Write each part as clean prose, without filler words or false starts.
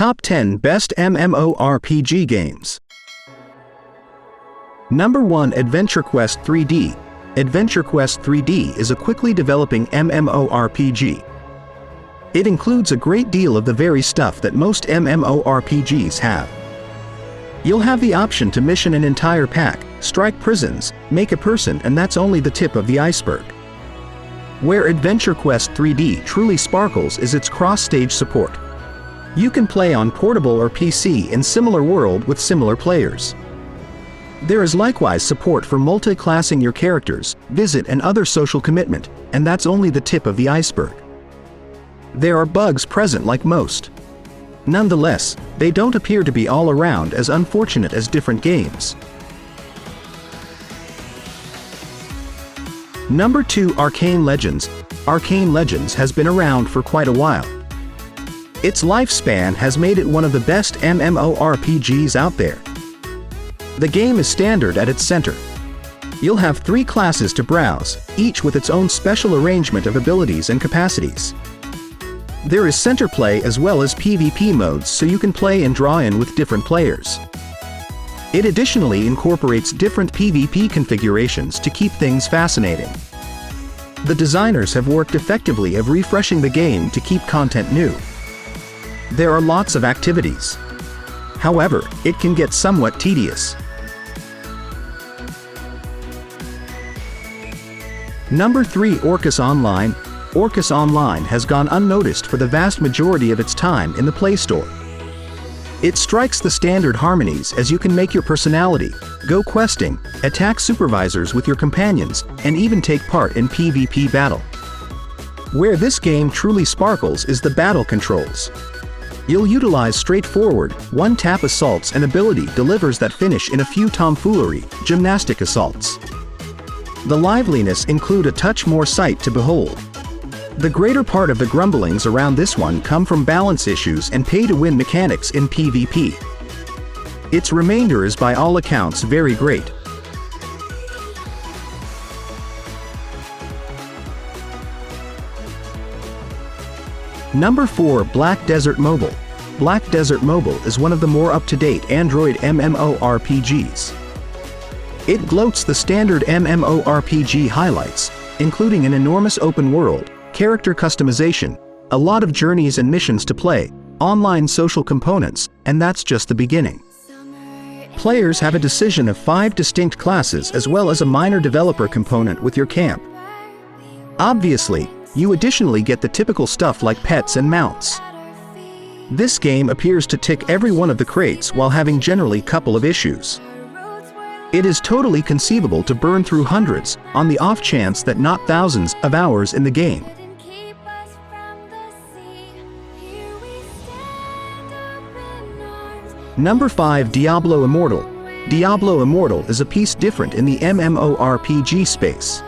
Top 10 Best MMORPG Games. Number 1. AdventureQuest 3D. AdventureQuest 3D is a quickly developing MMORPG. It includes a great deal of the very stuff that most MMORPGs have. You'll have the option to mission an entire pack, strike prisons, make a person, and that's only the tip of the iceberg. Where AdventureQuest 3D truly sparkles is its cross-stage support. You can play on portable or PC in similar world with similar players. There is likewise support for multi-classing your characters, visit and other social commitment, and that's only the tip of the iceberg. There are bugs present like most. Nonetheless, they don't appear to be all around as unfortunate as different games. Number 2. Arcane Legends. Arcane Legends has been around for quite a while. Its lifespan has made it one of the best MMORPGs out there. The game is standard at its center. You'll have 3 classes to browse, each with its own special arrangement of abilities and capacities. There is center play as well as PvP modes, so you can play and draw in with different players. It additionally incorporates different PvP configurations to keep things fascinating. The designers have worked effectively of refreshing the game to keep content new. There are lots of activities. However, it can get somewhat tedious. Number 3. Aurcus Online. Aurcus Online has gone unnoticed for the vast majority of its time in the Play Store. It strikes the standard harmonies as you can make your personality, go questing, attack supervisors with your companions, and even take part in PvP battle. Where this game truly sparkles is the battle controls. You'll utilize straightforward, one-tap assaults, and ability delivers that finish in a few tomfoolery, gymnastic assaults. The liveliness include a touch more sight to behold. The greater part of the grumblings around this one come from balance issues and pay-to-win mechanics in PvP. Its remainder is by all accounts very great. Number 4. Black Desert Mobile. Black Desert Mobile is one of the more up-to-date Android MMORPGs. It gloats the standard MMORPG highlights, including an enormous open world, character customization, a lot of journeys and missions to play, online social components, and that's just the beginning. Players have a decision of 5 distinct classes as well as a minor developer component with your camp. Obviously, you additionally get the typical stuff like pets and mounts. This game appears to tick every one of the crates while having generally couple of issues. It is totally conceivable to burn through hundreds on the off chance that not thousands of hours in the game. Number 5. Diablo Immortal. Diablo Immortal is a piece different in the MMORPG space.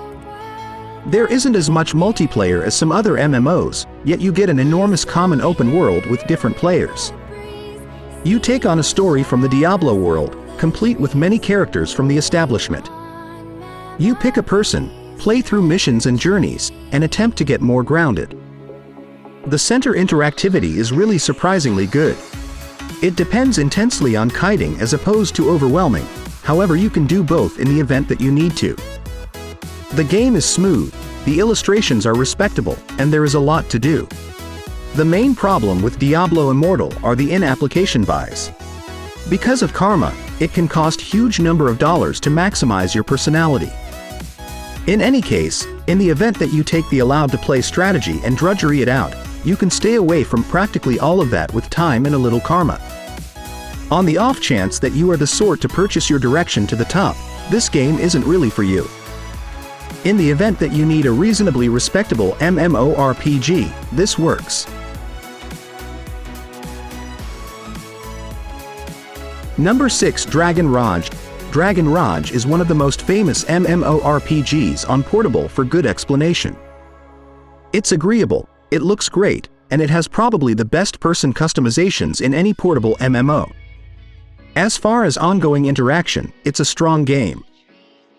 There isn't as much multiplayer as some other MMOs, yet you get an enormous common open world with different players. You take on a story from the Diablo world, complete with many characters from the establishment. You pick a person, play through missions and journeys, and attempt to get more grounded. The center interactivity is really surprisingly good. It depends intensely on kiting as opposed to overwhelming, however you can do both in the event that you need to. The game is smooth, the illustrations are respectable, and there is a lot to do. The main problem with Diablo Immortal are the in-application buys. Because of karma, it can cost huge number of dollars to maximize your personality. In any case, in the event that you take the allowed to play strategy and drudgery it out, you can stay away from practically all of that with time and a little karma. On the off chance that you are the sort to purchase your direction to the top, this game isn't really for you. In the event that you need a reasonably respectable MMORPG, this works. Number 6. Dragon Rage. Dragon Rage is one of the most famous MMORPGs on portable for good explanation. It's agreeable, it looks great, and it has probably the best person customizations in any portable MMO. As far as ongoing interaction, it's a strong game.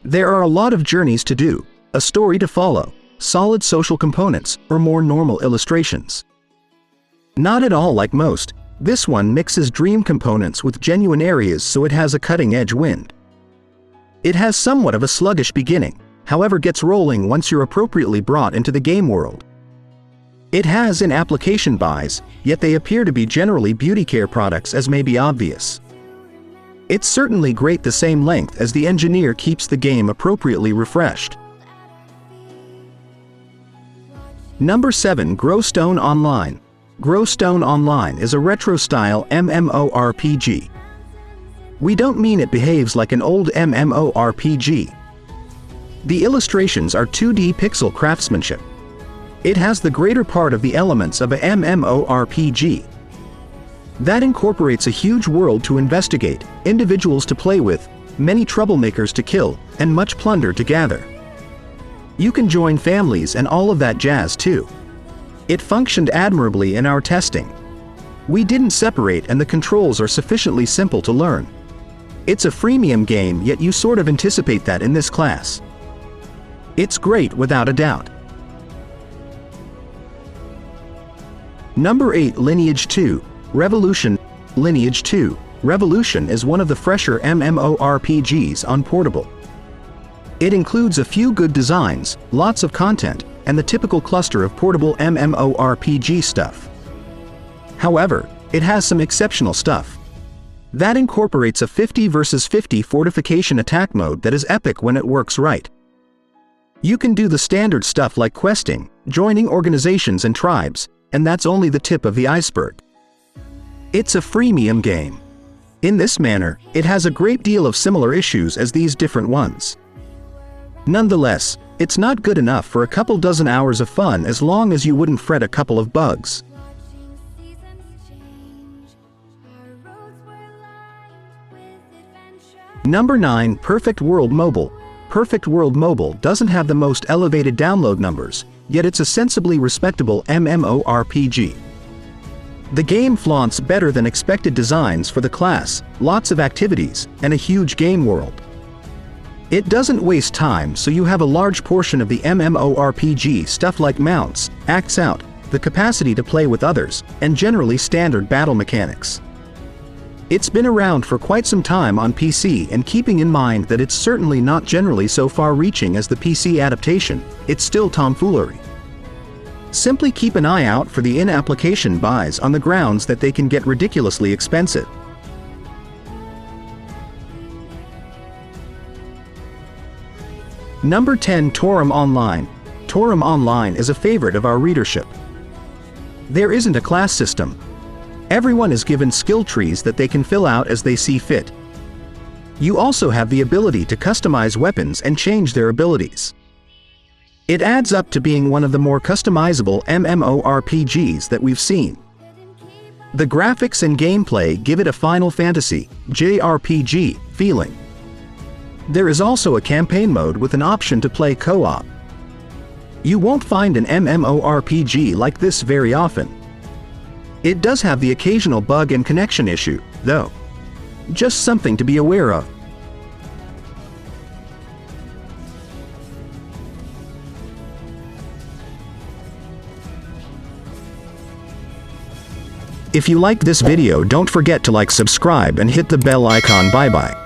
There are a lot of journeys to do, a story to follow, solid social components, or more normal illustrations. Not at all like most, This one mixes dream components with genuine areas, so it has a cutting-edge wind. It has somewhat of a sluggish beginning, however gets rolling once you're appropriately brought into the game world. It has in-application buys, yet they appear to be generally beauty care products, as may be obvious. It's certainly great the same length as the engineer keeps the game appropriately refreshed. Number 7. Glowstone Online. Glowstone Online is a retro-style MMORPG. We don't mean it behaves like an old MMORPG. The illustrations are 2D pixel craftsmanship. It has the greater part of the elements of a MMORPG. That incorporates a huge world to investigate, individuals to play with, many troublemakers to kill, and much plunder to gather. You can join families and all of that jazz too. It functioned admirably in our testing. We didn't separate, and the controls are sufficiently simple to learn. It's a freemium game, yet you sort of anticipate that in this class. It's great without a doubt. Number 8. Lineage 2. Revolution. Lineage 2. Revolution is one of the fresher MMORPGs on portable. It includes a few good designs, lots of content, and the typical cluster of portable MMORPG stuff. However, it has some exceptional stuff. That incorporates a 50 versus 50 fortification attack mode that is epic when it works right. You can do the standard stuff like questing, joining organizations and tribes, and that's only the tip of the iceberg. It's a freemium game. In this manner, it has a great deal of similar issues as these different ones. Nonetheless, it's not good enough for a couple dozen hours of fun as long as you wouldn't fret a couple of bugs. Number 9. Perfect World Mobile. Perfect World Mobile doesn't have the most elevated download numbers, yet it's a sensibly respectable MMORPG. The game flaunts better than expected designs for the class, lots of activities, and a huge game world. It doesn't waste time, so you have a large portion of the MMORPG stuff like mounts, acts out, the capacity to play with others, and generally standard battle mechanics. It's been around for quite some time on PC, and keeping in mind that it's certainly not generally so far-reaching as the PC adaptation, it's still tomfoolery. Simply keep an eye out for the in-application buys on the grounds that they can get ridiculously expensive. Number 10. Toram Online. Toram Online is a favorite of our readership. There isn't a class system. Everyone is given skill trees that they can fill out as they see fit. You also have the ability to customize weapons and change their abilities. It adds up to being one of the more customizable MMORPGs that we've seen. The graphics and gameplay give it a Final Fantasy JRPG feeling. There is also a campaign mode with an option to play co-op. You won't find an MMORPG like this very often. It does have the occasional bug and connection issue, though. Just something to be aware of. If you liked this video, don't forget to like, subscribe, and hit the bell icon. Bye bye.